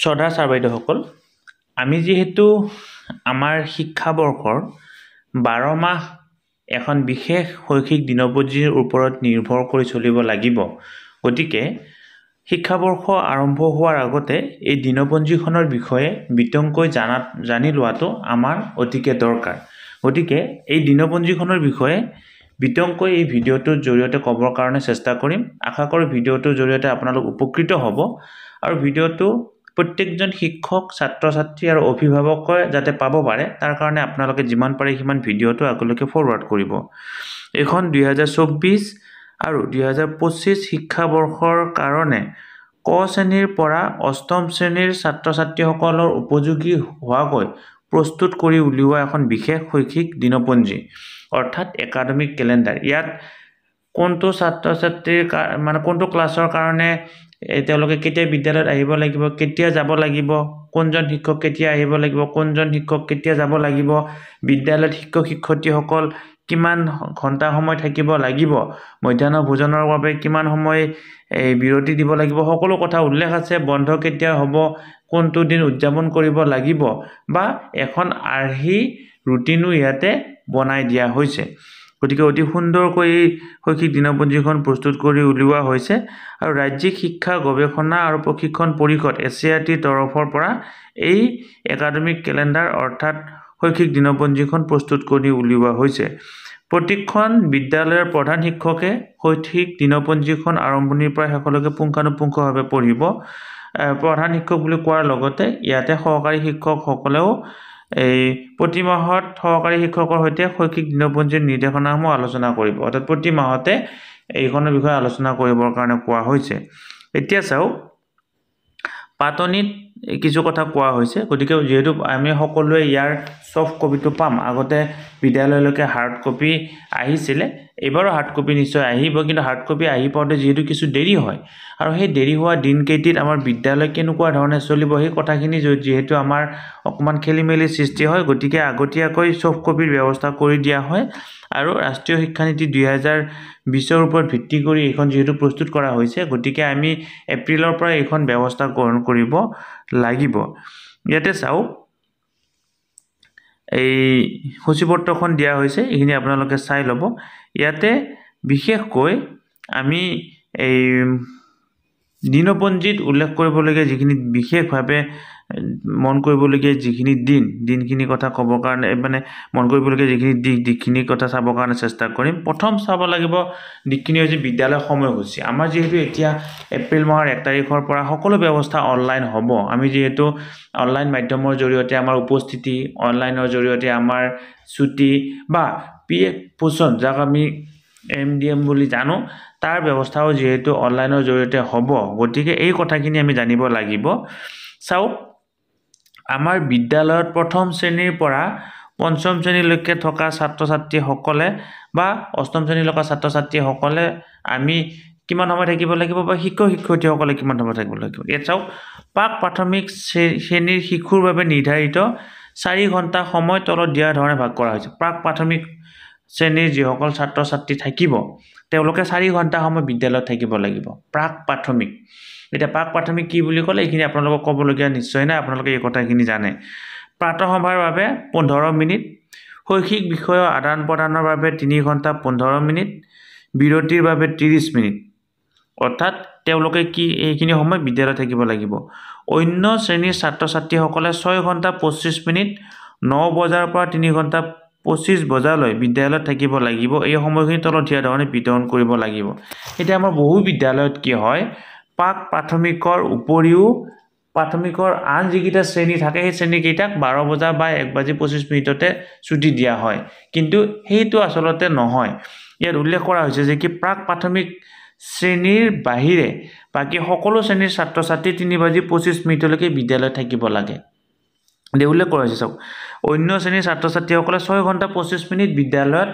শ্ৰদ্ধা sir বাইদেউসকল, আমি যিহেতু আমাৰ শিক্ষাবৰ্ষৰ 12 মাহ এখন বিশেষ শৈক্ষিক দিনপঞ্জীৰ ওপৰত নিৰ্ভৰ কৰি চলিব লাগিব। গতিকে শিক্ষাবৰ্ষ আৰম্ভ হোৱাৰ আগতে এই দিনপঞ্জীখনৰ বিষয়ে বিতংকৈ জানি লোৱাটো আমাৰ অতিকে দৰকাৰ। গতিকে এই দিনপঞ্জীখনৰ বিষয়ে বিতংকৈ এই ভিডিঅ'টোৰ জৰিয়তে ক'বৰ কাৰণে চেষ্টা কৰিম। আশা কৰোঁ ভিডিঅ'টোৰ জৰিয়তে আপোনালোক উপকৃত হ'ব আৰু ভিডিঅ'টো প্ৰত্যেকজন শিক্ষক, ছাত্ৰ-ছাত্ৰী আৰু অভিভাৱকে যাতে পাব পাৰে তাৰ কাৰণে আপোনালোকে যিমান পাৰে সিমান ভিডিঅ'টো আগলৈকে ফৰৱাৰ্ড কৰিব। এখন 2024 আৰু 2025 শিক্ষাবৰ্ষৰ কাৰণে ক শ্ৰেণীৰ পৰা অষ্টম শ্ৰেণীৰ ছাত্ৰ-ছাত্ৰীসকলৰ উপযোগী হোৱাকৈ প্ৰস্তুত কৰি উলিওৱা এখন বিশেষ শৈক্ষিক দিনপঞ্জী অৰ্থাৎ একাডেমিক কেলেণ্ডাৰ। ইয়াত কোনটো ছাত্ৰ-ছাত্ৰীৰ কোনটো ক্লাছৰ কাৰণে তেওঁলোকে কেতিয়া বিদ্যালয়ত আহিব লাগিব, কেতিয়া যাব লাগিব, কোনজন শিক্ষক কেতিয়া আহিব লাগিব, কোনজন শিক্ষক কেতিয়া যাব লাগিব, বিদ্যালয়ত শিক্ষক-শিক্ষয়িত্ৰীসকল কিমান ঘণ্টা সময় থাকিব লাগিব, মধ্যাহ্ন ভোজনৰ বাবে কিমান সময় বিৰতি দিব লাগিব, সকলো কথা উল্লেখ আছে। বন্ধ কেতিয়া হ'ব, কোনটো দিন উদযাপন কৰিব লাগিব বা এখন আৰ্হি ৰুটিনো ইয়াতে বনাই দিয়া হৈছে। গতিকে অতি সুন্দৰকৈ এই শৈক্ষিক দিনপঞ্জীখন প্ৰস্তুত কৰি উলিওৱা হৈছে আৰু ৰাজ্যিক শিক্ষা গৱেষণা আৰু প্ৰশিক্ষণ পৰিষদ SCERTৰ তৰফৰ পৰা এই একাডেমিক কেলেণ্ডাৰ অৰ্থাৎ শৈক্ষিক দিনপঞ্জীখন প্ৰস্তুত কৰি উলিওৱা হৈছে। প্ৰতিখন বিদ্যালয়ৰ প্ৰধান শিক্ষকে শৈক্ষিক দিনপঞ্জীখন আৰম্ভণিৰ পৰা শেষলৈকে পুংখানুপুংখভাৱে পঢ়িব। প্ৰধান শিক্ষক বুলি কোৱাৰ লগতে ইয়াতে সহকাৰী শিক্ষকসকলেও প্ৰতি মাহত সহকাৰী শিক্ষকৰ সৈতে শৈক্ষিক দিনপঞ্জীৰ নিৰ্দেশনাসমূহ আলোচনা কৰিব। অৰ্থাৎ প্ৰতি মাহতে এইখনৰ বিষয়ে আলোচনা কৰিবৰ কাৰণে কোৱা হৈছে। এতিয়া চাওক, পাতনিত কিছু কথা কোৱা হৈছে। গতিকে যিহেতু আমি সকলোৱে ইয়াৰ ছফ্ট কপিটো পাম, আগতে বিদ্যালয়লৈকে হাৰ্ড কপি আহিছিলে, এইবাৰো হাৰ্ড কপি নিশ্চয় আহিব, কিন্তু হাৰ্ড কপি আহি পাওঁতে যিহেতু কিছু দেৰি হয় আৰু সেই দেৰি হোৱা দিনকেইটিত আমাৰ বিদ্যালয় কেনেকুৱা ধৰণে চলিব সেই কথাখিনি যিহেতু আমাৰ অকণমান খেলিমেলি সৃষ্টি হয়, গতিকে আগতীয়াকৈ ছফ্ট কপিৰ ব্যৱস্থা কৰি দিয়া হয় আৰু ৰাষ্ট্ৰীয় শিক্ষানীতি 2020ৰ ওপৰত ভিত্তি কৰি এইখন যিহেতু প্ৰস্তুত কৰা হৈছে, গতিকে আমি এপ্ৰিলৰ পৰা এইখন ব্যৱস্থা গ্ৰহণ কৰিব লাগিব। ইয়াতে চাওক, এই সূচীপত্ৰখন দিয়া হৈছে, এইখিনি আপোনালোকে চাই ল'ব। ইয়াতে বিশেষকৈ আমি এই দিনপঞ্জীত উল্লেখ কৰিবলগীয়া যিখিনি বিশেষভাৱে মন কৰিবলগীয়া যিখিনি দিনখিনিৰ কথা ক'বৰ কাৰণে মন কৰিবলগীয়া যিখিনি দিশখিনিৰ কথা চাবৰ কাৰণে চেষ্টা কৰিম। প্ৰথম চাব লাগিব দিশখিনি হৈছে বিদ্যালয় সময়সূচী। আমাৰ যিহেতু এতিয়া এপ্ৰিল মাহৰ 1 তাৰিখৰ পৰা সকলো ব্যৱস্থা অনলাইন হ'ব। আমি যিহেতু অনলাইন মাধ্যমৰ জৰিয়তে আমাৰ উপস্থিতি, অনলাইনৰ জৰিয়তে আমাৰ ছুটি বা PF পোষণ, যাক আমি MDM বুলি জানো, তাৰ ব্যৱস্থাও যিহেতু অনলাইনৰ জৰিয়তে হ'ব। গতিকে এই কথাখিনি আমি জানিব লাগিব। চাওক, আমাৰ বিদ্যালয়ত প্ৰথম শ্ৰেণীৰ পৰা পঞ্চম শ্ৰেণীলৈকে থকা ছাত্ৰ-ছাত্ৰীসকলে বা অষ্টম শ্ৰেণীলৈকে ছাত্ৰ-ছাত্ৰীসকলে আমি কিমান সময় থাকিব লাগিব বা শিক্ষক-শিক্ষয়িত্ৰীসকলে কিমান সময় থাকিব লাগিব। ইয়াত চাওক, প্ৰাক প্ৰাথমিক শ্ৰেণীৰ শিশুৰ বাবে নিৰ্ধাৰিত 4 ঘণ্টা সময় তলত দিয়াৰ ধৰণে ভাগ কৰা হৈছে। প্ৰাক প্ৰাথমিক শ্ৰেণীৰ যিসকল ছাত্ৰ-ছাত্ৰী থাকিব তেওঁলোকে 4 ঘণ্টা সময় বিদ্যালয়ত থাকিব লাগিব। প্ৰাক প্ৰাথমিক, এতিয়া প্ৰাক প্ৰাথমিক কি বুলি ক'লে এইখিনি আপোনালোকক ক'বলগীয়া নিশ্চয় নাই, আপোনালোকে এই কথাখিনি জানে। প্ৰাতঃসভাৰ বাবে 15 মিনিট, শৈক্ষিক বিষয়ৰ আদান প্ৰদানৰ বাবে 3 ঘণ্টা 15 মিনিট, বিৰতিৰ বাবে 30 মিনিট, অৰ্থাৎ তেওঁলোকে এইখিনি সময় বিদ্যালয়ত থাকিব লাগিব। অন্য শ্ৰেণীৰ ছাত্ৰ-ছাত্ৰীসকলে 6 ঘণ্টা 25 মিনিট, 9 বজাৰ পৰা 3 ঘণ্টা 25 বজালৈ বিদ্যালয়ত থাকিব লাগিব। এই সময়খিনি তলত দিয়া ধৰণে বিতৰণ কৰিব লাগিব। এতিয়া আমাৰ বহু বিদ্যালয়ত কি হয়, প্ৰাক প্ৰাথমিকৰ উপৰিও প্ৰাথমিকৰ আন যিকেইটা শ্ৰেণী থাকে সেই শ্ৰেণীকেইটাক 12 বজা বা 1:25 ছুটি দিয়া হয়, কিন্তু সেইটো আচলতে নহয়। ইয়াত উল্লেখ কৰা হৈছে যে কি প্ৰাক প্ৰাথমিক শ্ৰেণীৰ বাহিৰে বাকী সকলো শ্ৰেণীৰ ছাত্ৰ-ছাত্ৰী 3:25 বিদ্যালয়ত থাকিব লাগে। উল্লেখ কৰা হৈছে, চাওক, অন্য শ্ৰেণীৰ ছাত্ৰ-ছাত্ৰীসকলে 6 ঘণ্টা 25 মিনিট বিদ্যালয়ত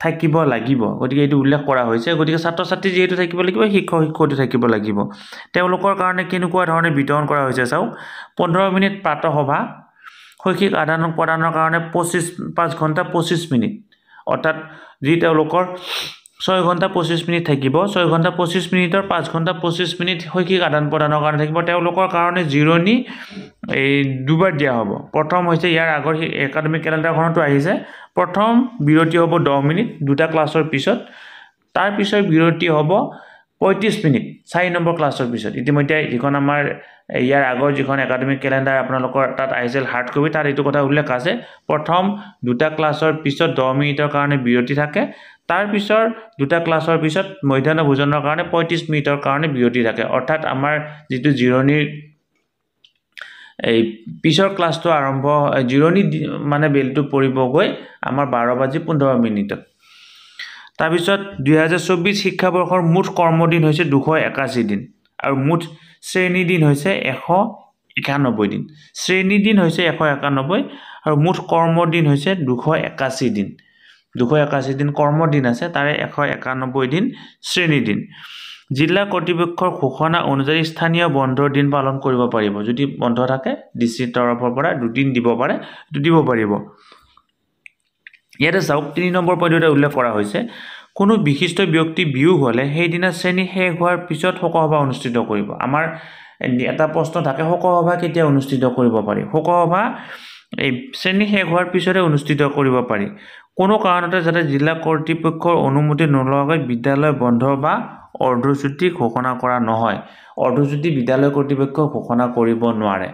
থাকিব লাগিব। গতিকে এইটো উল্লেখ কৰা হৈছে। গতিকে ছাত্ৰ-ছাত্ৰী যিহেতু থাকিব লাগিব, শিক্ষক-শিক্ষয়িত্ৰী থাকিব লাগিব। তেওঁলোকৰ কাৰণে কেনেকুৱা ধৰণে বিতৰণ কৰা হৈছে চাওক, 15 মিনিট প্ৰাতঃসভা, শৈক্ষিক আদান প্ৰদানৰ কাৰণে 5 ঘণ্টা 25 মিনিট, অৰ্থাৎ যি তেওঁলোকৰ 6 ঘণ্টা 25 মিনিট থাকিব 6 ঘণ্টা 25 মিনিটৰ 5 ঘণ্টা 25 মিনিট শৈক্ষিক আদান প্ৰদানৰ কাৰণে থাকিব তেওঁলোকৰ কাৰণে জিৰণি এই দুবাৰ দিয়া হ'ব প্ৰথম হৈছে ইয়াৰ আগৰ একাডেমিক ক্যালেন্ডাৰখনটো আহিছে প্ৰথম বিৰতি হ'ব 10 মিনিট দুটা ক্লাছৰ পিছত তাৰ পিছৰ বিৰতি হ'ব 35 মিনিট 4 নম্বৰ ক্লাছৰ পিছত ইতিমধ্যে যিখন আমাৰ ইয়াৰ আগৰ যিখন একাডেমিক ক্যালেন্ডাৰ আপোনালোকৰ তাত আহিছিল হাৰ্ড কপি তাত এইটো কথা উল্লেখ আছে প্ৰথম দুটা ক্লাছৰ পিছত 10 মিনিটৰ কাৰণে বিৰতি থাকে তাৰ পিছৰ দুটা ক্লাছৰ পিছত মধ্যাহ্ন ভোজনৰ কাৰণে 35 মিনিটৰ কাৰণে বিৰতি থাকে অৰ্থাৎ আমাৰ যেটো জিৰণিৰ এই পিছৰ ক্লাছটো আৰম্ভ জিৰণি মানে বেলটো পৰিব গৈ আমাৰ 12:15 মিনিটত তাৰ পিছত 2024 শিক্ষাবৰ্ষৰ মুঠ কৰ্মদিন হৈছে 281 দিন আৰু মুঠ শ্ৰেণী দিন হৈছে 191 দিন শ্ৰেণী দিন হৈছে 191 আৰু মুঠ কৰ্মদিন হৈছে 281 দিন 281 দিন কৰ্মদিন আছে তাৰে 191 দিন শ্ৰেণী দিন জিলা কৰ্তৃপক্ষৰ ঘোষণা অনুযায়ী স্থানীয় বন্ধৰ দিন পালন কৰিব পাৰিব যদি বন্ধ থাকে ডিসি তৰফৰ পৰা দুদিন দিব পাৰে দিব পাৰিব ইয়াতে চাওক 3 নম্বৰ পইণ্টত উল্লেখ কৰা হৈছে কোনো বিশিষ্ট ব্যক্তি বিয়োগ হলে সেই দিনা শ্ৰেণী শেষ হোৱাৰ পিছত শোকসভা অনুষ্ঠিত কৰিব আমাৰ এটা প্ৰশ্ন থাকে শোকসভা কেতিয়া অনুষ্ঠিত কৰিব পাৰি শোকসভা এই শ্ৰেণী শেষ হোৱাৰ পিছতে অনুষ্ঠিত কৰিব পাৰি কোনো কাৰণতে যাতে জিলা কৰ্তৃপক্ষৰ অনুমতি নোলোৱাকৈ বিদ্যালয় বন্ধ বা অৰ্ধছুটি ঘোষণা কৰা নহয় অৰ্ধছুটি বিদ্যালয় কৰ্তৃপক্ষ ঘোষণা কৰিব নোৱাৰে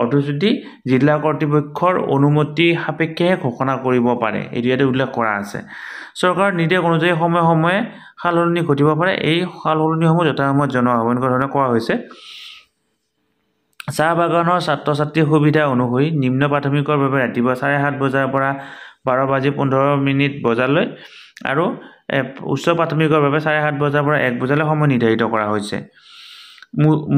অৰ্ধছুটি জিলা কৰ্তৃপক্ষৰ অনুমতি সাপেক্ষে ঘোষণা কৰিব পাৰে এই ইয়াতে উল্লেখ কৰা আছে চৰকাৰ নিৰ্দেশ অনুযায়ী সময়ে সময়ে সালসলনি ঘটিব পাৰে এই সালসলনিসমূহ যথাসময়ত জনোৱা হ'ব এনেকুৱা ধৰণে কোৱা হৈছে চাহ বাগানৰ ছাত্ৰ ছাত্ৰীৰ সুবিধা অনুসৰি নিম্ন প্ৰাথমিকৰ বাবে ৰাতিপুৱা 7:30 বজাৰ পৰা 12:15 বজালৈ আৰু উচ্চ প্ৰাথমিকৰ বাবে 7:30 বজাৰ পৰা 1 বজালৈ সময় নিৰ্ধাৰিত কৰা হৈছে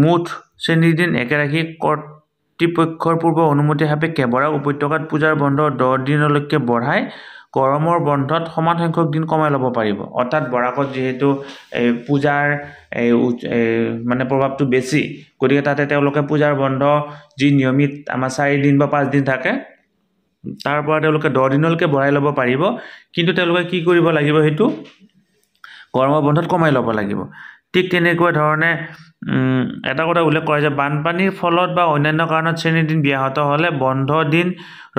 মুঠ শ্ৰেণীৰ দিন একেৰাখি কৰ্তৃপক্ষৰ পূৰ্ব অনুমতি সাপেক্ষে বৰাক উপত্যকাত পূজাৰ বন্ধ 10 দিনলৈকে বঢ়াই গৰমৰ বন্ধত সমান সংখ্যক দিন কমাই ল'ব পাৰিব অৰ্থাৎ বৰাকত যেহেতু পূজাৰ মানে প্ৰভাৱটো বেছি গতিকে তাতে তেওঁলোকে পূজাৰ বন্ধ যি নিয়মিত আমাৰ 4 দিন বা 5 দিন থাকে তাৰ পৰা তেওঁলোকে 10 দিনলৈকে বঢ়াই ল'ব পাৰিব কিন্তু তেওঁলোকে কি কৰিব লাগিব হেতু গৰমৰ বন্ধত কমাই ল'ব লাগিব ঠিক তেনেকুৱা ধৰণে এটা কথা উল্লেখ কৰা যে বানপানীৰ ফলত বা অন্যান্য কাৰণত শ্ৰেণীৰ দিন ব্যাহত হলে বন্ধ দিন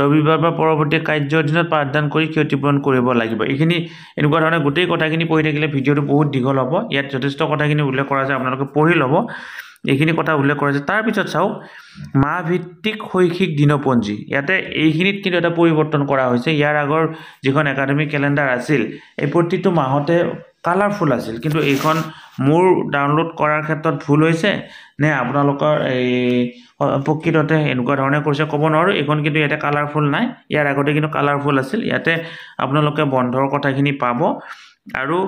ৰবিবাৰ বা পৰৱৰ্তী কাৰ্যৰ দিনত পাঠদান কৰি ক্ষতিপূৰণ কৰিব লাগিব এইখিনি এনেকুৱা ধৰণে গোটেই কথাখিনি পঢ়ি থাকিলে ভিডিঅটো বহুত দীঘল হ'ব ইয়াত যথেষ্ট কথাখিনি উল্লেখ কৰা আছে আপোনালোকে পঢ়ি ল'ব এইখিনি কথা উল্লেখ কৰা আছে তাৰ পিছত চাওক মাহ ভিত্তিক শৈক্ষিক দিনপঞ্জী ইয়াতে এইখিনিত কিন্তু এটা পৰিৱৰ্তন কৰা হৈছে ইয়াৰ আগৰ যিখন একাডেমিক ক্যালেন্ডাৰ আছিল এই প্ৰতিটো মাহতে কালাৰফুল আছিল কিন্তু এইখন মোৰ ডাউনলোড কৰাৰ ক্ষেত্ৰত ভুল হৈছে নে আপোনালোকৰ এই প্ৰকৃততে এনেকুৱা ধৰণে কৰিছে ক'ব নোৱাৰো এইখন কিন্তু ইয়াতে কালাৰফুল নাই ইয়াৰ আগতে কিন্তু কালাৰফুল আছিল ইয়াতে আপোনালোকে বন্ধৰ কথাখিনি পাব আৰু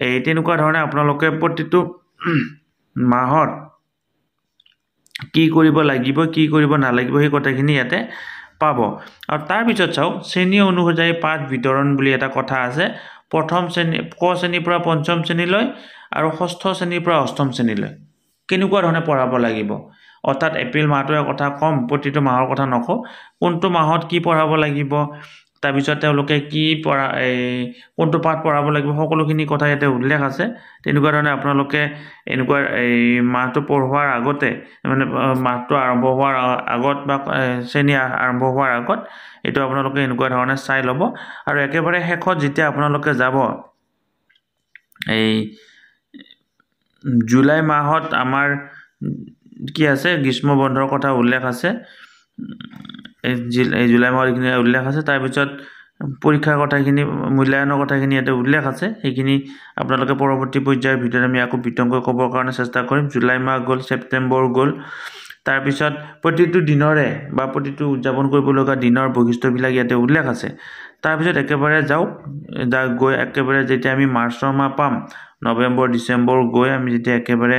এই তেনেকুৱা ধৰণে আপোনালোকে প্ৰতিটো মাহত কি কৰিব লাগিব কি কৰিব নালাগিব এই কথাখিনি ইয়াতে পাব আৰু তাৰ পিছত চাওক শ্ৰেণী অনুযায়ী পাঠ বিতৰণ বুলি এটা কথা আছে প্ৰথম শ্ৰেণী ক শ্ৰেণীৰ পৰা পঞ্চম শ্ৰেণীলৈ আৰু ষষ্ঠ শ্ৰেণীৰ পৰা অষ্টম শ্ৰেণীলৈ কেনেকুৱা ধৰণে পঢ়াব লাগিব অৰ্থাৎ এপ্ৰিল মাহটোৰ কথা কম প্ৰতিটো মাহৰ কথা নকওঁ কোনটো মাহত কি পঢ়াব লাগিব তাৰ পিছত তেওঁলোকে কি পঢ়া কোনটো পাঠ পঢ়াব লাগিব সকলোখিনি কথা ইয়াতে উল্লেখ আছে তেনেকুৱা ধৰণে আপোনালোকে এনেকুৱা এই মাহটো পঢ়োৱাৰ আগতে মানে মাহটো আৰম্ভ হোৱাৰ আগত বা শ্ৰেণী আৰম্ভ হোৱাৰ আগত এটো আপোনালোকে এনেকুৱা ধৰণে চাই ল'ব আৰু একেবাৰে শেষত যেতিয়া আপোনালোকে যাব এই জুলাই মাহত আমাৰ কি আছে গ্ৰীষ্ম বন্ধৰ কথা উল্লেখ আছে এই জুলাই মাহৰ কিনে উল্লেখ আছে তাৰ পিছত পৰীক্ষাৰ কথাখিনি মূল্যায়নৰ কথাখিনি ইয়াতে উল্লেখ আছে সেইখিনি আপোনালোকে পৰৱৰ্তী পৰ্যায়ৰ ভিডিঅ'ত আমি আকৌ বিতংকৈ ক'বৰ কাৰণে চেষ্টা কৰিম জুলাই মাহ গ'ল ছেপ্টেম্বৰ গ'ল তাৰ পিছত প্ৰতিটো দিনৰে বা প্ৰতিটো উদযাপন কৰিবলগা দিনৰ বৈশিষ্ট্যবিলাক ইয়াতে উল্লেখ আছে তাৰ পিছত একেবাৰে যাওক গৈ একেবাৰে যেতিয়া আমি মাৰ্চৰ মাহ পাম নৱেম্বৰ ডিসেম্বৰ গৈ আমি যেতিয়া একেবাৰে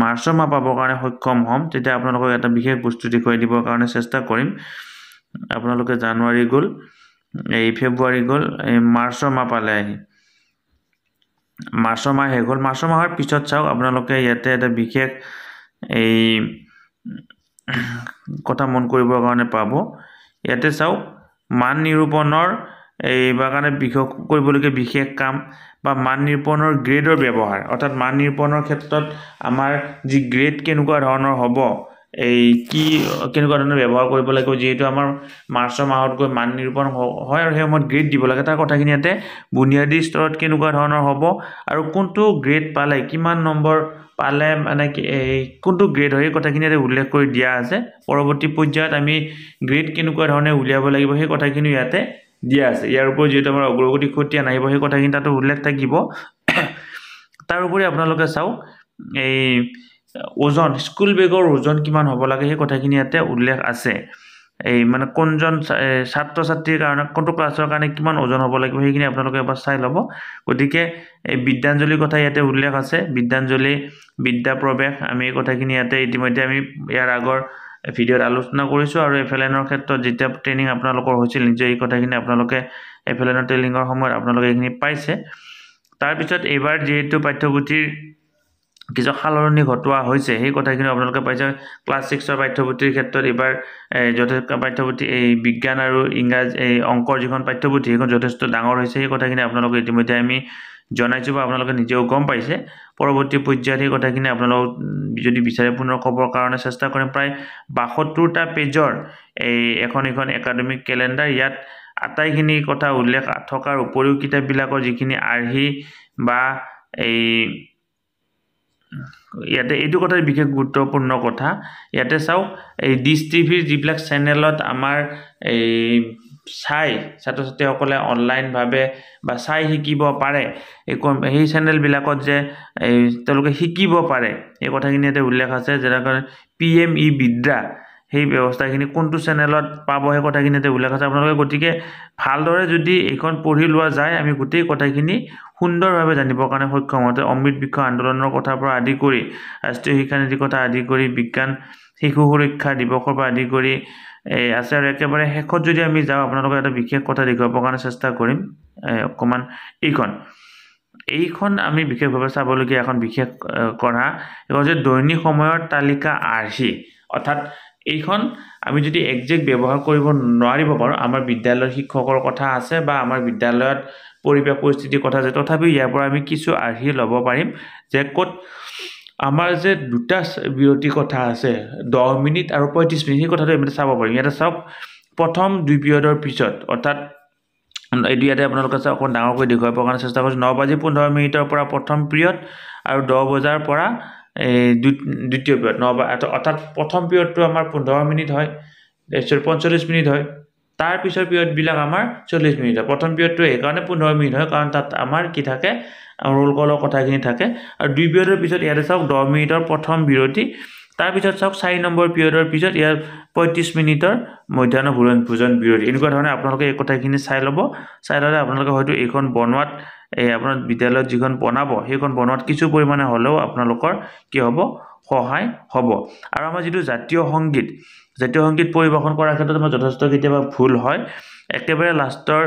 মাৰ্চৰ মাহ পাবৰ কাৰণে সক্ষম হ'ম তেতিয়া আপোনালোকক এটা বিশেষ বস্তু দেখুৱাই দিবৰ কাৰণে চেষ্টা কৰিম আপোনালোকে জানুৱাৰী গ'ল এই ফেব্ৰুৱাৰী গ'ল এই মাৰ্চৰ মাহ পালে আহি মাৰ্চৰ মাহ শেষ হ'ল মাৰ্চৰ মাহৰ পিছত চাওক আপোনালোকে ইয়াতে এটা বিশেষ এই কথা মন কৰিবৰ কাৰণে পাব ইয়াতে চাওক মান নিৰূপণৰ এই বাগানে বিশেষ কৰিবলগীয়া বিশেষ কাম বা মান নিৰূপণৰ গ্ৰেডৰ ব্যৱহাৰ অৰ্থাৎ মান নিৰূপণৰ ক্ষেত্ৰত আমাৰ যি গ্ৰেড কেনেকুৱা ধৰণৰ হ'ব এই কি কেনেকুৱা ধৰণৰ ব্যৱহাৰ কৰিব লাগিব যেহেতু আমাৰ মাৰ্চৰ মাহত গৈ মান নিৰূপণ হয় আৰু সেই সময়ত গ্ৰেড দিব লাগে তাৰ কথাখিনি ইয়াতে বুনিয়াদী স্তৰত কেনেকুৱা ধৰণৰ হ'ব আৰু কোনটো গ্ৰেড পালে কিমান নম্বৰ পালে মানে কোনটো গ্ৰেড হয় এই কথাখিনি ইয়াতে উল্লেখ কৰি দিয়া আছে পৰৱৰ্তী পৰ্যায়ত আমি গ্ৰেড কেনেকুৱা ধৰণে উলিয়াব লাগিব সেই কথাখিনি ইয়াতে দিয়া আছে ইয়াৰ উপৰি যেহেতু আমাৰ অগ্ৰগতি খতিয়ান আহিব সেই কথাখিনি তাতো উল্লেখ থাকিব তাৰ উপৰি আপোনালোকে চাওক এই ওজন স্কুল বেগৰ ওজন কিমান হ'ব লাগে সেই কথাখিনি ইয়াতে উল্লেখ আছে এই মানে কোনজন ছাত্ৰ ছাত্ৰীৰ কাৰণে কোনটো ক্লাছৰ কাৰণে কিমান ওজন হ'ব লাগিব সেইখিনি আপোনালোকে এবাৰ চাই ল'ব গতিকে এই বিদ্যাঞ্জলিৰ কথা ইয়াতে উল্লেখ আছে বিদ্যাঞ্জলি বিদ্যা প্ৰৱেশ আমি এই কথাখিনি ইয়াতে ইতিমধ্যে আমি ইয়াৰ আগৰ ভিডিঅ'ত আলোচনা কৰিছোঁ আৰু এফএলএনৰ ক্ষেত্ৰত যেতিয়া ট্ৰেইনিং আপোনালোকৰ হৈছিল নিজে এই কথাখিনি আপোনালোকে এফএলএনৰ ট্ৰেইনিঙৰ সময়ত আপোনালোকে এইখিনি পাইছে তাৰপিছত এইবাৰ যিহেতু পাঠ্যপুথিৰ কিছু সালনি ঘটোৱা হৈছে সেই কথাখিনি আপোনালোকে পাইছে ক্লাছ 6ৰ পাঠ্যপুথিৰ ক্ষেত্ৰত এইবাৰ যথেষ্ট পাঠ্যপুথি এই বিজ্ঞান আৰু ইংৰাজী এই অংকৰ যিখন পাঠ্যপুথি সেইখন যথেষ্ট ডাঙৰ হৈছে সেই কথাখিনি আপোনালোকে ইতিমধ্যে আমি জনাইছোঁ বা আপোনালোকে নিজেও গম পাইছে পৰৱৰ্তী পৰ্যায়ত সেই কথাখিনি আপোনালোক যদি বিচাৰে পুনৰ ক'বৰ কাৰণে চেষ্টা কৰিম প্ৰায় 72টা পেজৰ এই এখন একাডেমিক কেলেণ্ডাৰ ইয়াত আটাইখিনি কথা উল্লেখ থকাৰ উপৰিও কিতাপবিলাকৰ যিখিনি আৰ্হি বা এই ইয়াতে এইটো কথা বিশেষ গুৰুত্বপূৰ্ণ কথা ইয়াতে চাওক এই ডিছ টিভিৰ যিবিলাক চেনেলত আমাৰ এই চাই ছাত্ৰ ছাত্ৰীসকলে অনলাইনভাৱে বা চাই শিকিব পাৰে এই চেনেলবিলাকত যে এই তেওঁলোকে শিকিব পাৰে এই কথাখিনি ইয়াতে উল্লেখ আছে যেনেকৈ PME বিদ্যা সেই ব্যৱস্থাখিনি কোনটো চেনেলত পাব সেই কথাখিনি ইয়াতে উল্লেখ আছে আপোনালোকে গতিকে ভালদৰে যদি এইখন পঢ়ি লোৱা যায় আমি গোটেই কথাখিনি সুন্দৰভাৱে জানিবৰ কাৰণে সক্ষম হওঁতে অমৃত বৃক্ষ আন্দোলনৰ কথাৰ পৰা আদি কৰি ৰাষ্ট্ৰীয় শিক্ষানীতিৰ কথা আদি কৰি বিজ্ঞান শিশু সুৰক্ষা দিৱসৰ পৰা আদি কৰি আছে আৰু একেবাৰে শেষত যদি আমি যাওঁ আপোনালোকক এটা বিশেষ কথা দেখুৱাবৰ কাৰণে চেষ্টা কৰিম অকণমান এইখন আমি বিশেষভাৱে চাবলগীয়া এখন বিশেষ কথা এখন যে দৈনিক সময়ৰ তালিকা আৰ্হি অৰ্থাৎ এইখন আমি যদি একজেক্ট ব্যৱহাৰ কৰিব নোৱাৰিব পাৰোঁ আমাৰ বিদ্যালয়ৰ শিক্ষকৰ কথা আছে বা আমাৰ বিদ্যালয়ত পৰিৱেশ পৰিস্থিতিৰ কথা আছে তথাপিও ইয়াৰ পৰা আমি কিছু আৰ্হি ল'ব পাৰিম যে ক'ত আমাৰ যে দুটা বিৰতি কথা আছে 10 মিনিট আৰু 35 মিনিট সেই কথাটো আমি চাব পাৰিম ইয়াতে চাওক প্ৰথম 2 পিৰিয়ডৰ পিছত অৰ্থাৎ এইটো ইয়াতে আপোনালোকে চাওক অকণ ডাঙৰকৈ দেখুৱাবৰ কাৰণে চেষ্টা কৰিছোঁ 9:15 পৰা প্ৰথম পিৰিয়ড আৰু 10 বজাৰ পৰা দ্বিতীয় পিৰিয়ড অৰ্থাৎ প্ৰথম পিৰিয়ডটো আমাৰ 15 মিনিট হয় 45 মিনিট হয় তাৰ পিছৰ পিৰিয়ডবিলাক আমাৰ 40 মিনিট হয় প্ৰথম পিৰিয়ডটো এইকাৰণে 15 মিনিট হয় কাৰণ তাত আমাৰ কি থাকে ৰোল কলৰ কথাখিনি থাকে আৰু 2 পিৰিয়ডৰ পিছত ইয়াতে চাওক 10 মিনিটৰ প্ৰথম বিৰতি তাৰপিছত চাওক 4 নম্বৰ পিৰিয়ডৰ পিছত ইয়াৰ 35 মিনিটৰ মধ্যাহ্ন ভোজন বিৰতি এনেকুৱা ধৰণে আপোনালোকে এই কথাখিনি চাই ল'ব চাই ল'লে আপোনালোকে হয়তো এইখন বনোৱাত আপোনাৰ বিদ্যালয়ত যিখন বনাব সেইখন বনোৱাত কিছু পৰিমাণে হ'লেও আপোনালোকৰ কি হ'ব সহায় হ'ব আৰু আমাৰ যিটো জাতীয় সংগীত পৰিৱেশন কৰাৰ ক্ষেত্ৰত আমাৰ যথেষ্ট কেতিয়াবা ভুল হয় একেবাৰে লাষ্টৰ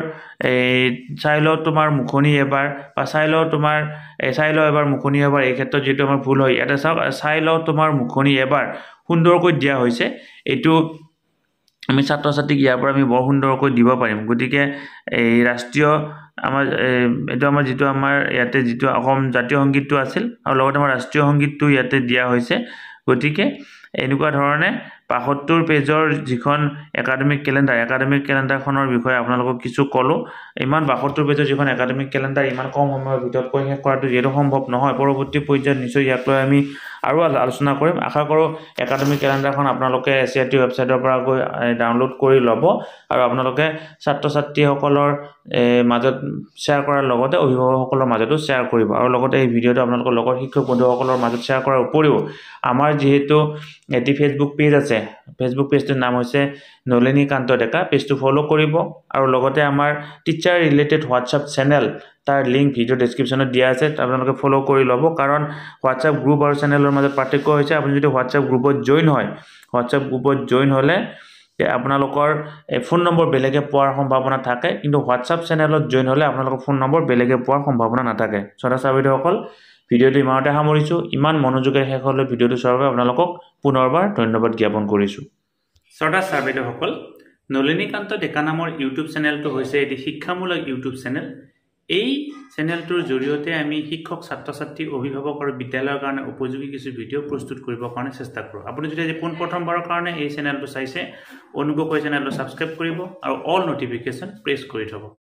চাই লওঁ তোমাৰ মুখনি এবাৰ বা চাই লওঁ এবাৰ মুখনি এবাৰ এই ক্ষেত্ৰত যেটো আমাৰ ভুল হয় ইয়াতে চাওক চাই লওঁ তোমাৰ মুখনি এবাৰ সুন্দৰকৈ দিয়া হৈছে এইটো আমি ছাত্ৰ ছাত্ৰীক ইয়াৰ পৰা আমি বৰ সুন্দৰকৈ দিব পাৰিম গতিকে এই ৰাষ্ট্ৰীয় আমাৰ এইটো আমাৰ যিটো আমাৰ ইয়াতে যিটো অসম জাতীয় সংগীতটো আছিল আৰু লগতে আমাৰ ৰাষ্ট্ৰীয় সংগীতটো ইয়াতে দিয়া হৈছে গতিকে এনেকুৱা ধৰণে 72 পেজৰ যিখন একাডেমিক কেলেণ্ডাৰখনৰ বিষয়ে আপোনালোকক কিছু ক'লো ইমান 72 পেজৰ যিখন একাডেমিক কেলেণ্ডাৰ ইমান কম সময়ৰ ভিতৰত কৈ শেষ কৰাটো যিহেতু সম্ভৱ নহয় পৰৱৰ্তী পৰ্যায়ত নিশ্চয় ইয়াক লৈ আমি আৰু আলোচনা কৰিম আশা কৰোঁ একাডেমিক কেলেণ্ডাৰখন আপোনালোকে SCERT ৱেবছাইটৰ পৰা গৈ ডাউনলোড কৰি ল'ব আৰু আপোনালোকে ছাত্ৰ ছাত্ৰীসকলৰ মাজত শ্বেয়াৰ কৰাৰ লগতে অভিভাৱকসকলৰ মাজতো শ্বেয়াৰ কৰিব আৰু লগতে এই ভিডিঅ'টো আপোনালোকৰ লগৰ শিক্ষক বন্ধুসকলৰ মাজত শ্বেয়াৰ কৰাৰ উপৰিও আমাৰ যিহেতু এটি ফেচবুক পেজ আছে ফেচবুক পেজটোৰ নাম হৈছে নলিনীকান্ত ডেকা পেজটো ফ'ল' কৰিব আৰু লগতে আমাৰ টিচাৰ ৰিলেটেড হোৱাটছআপ চেনেল তাৰ লিংক ভিডিঅ' ডেছক্ৰিপশ্যনত দিয়া আছে আপোনালোকে ফ'ল' কৰি ল'ব কাৰণ হোৱাটছআপ গ্ৰুপ আৰু চেনেলৰ মাজত পাৰ্থক্য হৈছে আপুনি যদি হোৱাটছআপ গ্ৰুপত জইন হ'লে আপোনালোকৰ ফোন নম্বৰ বেলেগে পোৱাৰ সম্ভাৱনা থাকে কিন্তু হোৱাটছআপ চেনেলত জইন হ'লে আপোনালোকৰ ফোন নম্বৰ বেলেগে পোৱাৰ সম্ভাৱনা নাথাকে শ্ৰোতা বাইদেউসকল ভিডিঅ'টো ইমানতে সামৰিছোঁ ইমান মনোযোগেৰে শেষলৈ ভিডিঅ'টো চোৱাৰ বাবে আপোনালোকক পুনৰবাৰ ধন্যবাদ জ্ঞাপন কৰিছোঁ শ্ৰোতা বাইদেউসকল নলিনীকান্ত ডেকা নামৰ ইউটিউব চেনেলটো হৈছে এটি শিক্ষামূলক ইউটিউব চেনেল। এই চেনেলটোৰ জৰিয়তে আমি শিক্ষক, ছাত্ৰ ছাত্ৰী, অভিভাৱক আৰু বিদ্যালয়ৰ কাৰণে উপযোগী কিছু ভিডিঅ' প্ৰস্তুত কৰিবৰ কাৰণে চেষ্টা কৰোঁ। আপুনি যদি আজি পোনপ্ৰথমবাৰৰ কাৰণে এই চেনেলটো চাইছে, অনুগ্ৰহ কৰি চেনেলটো ছাবস্ক্ৰাইব কৰিব আৰু অল নটিফিকেশ্যন প্ৰেছ কৰি থ'ব।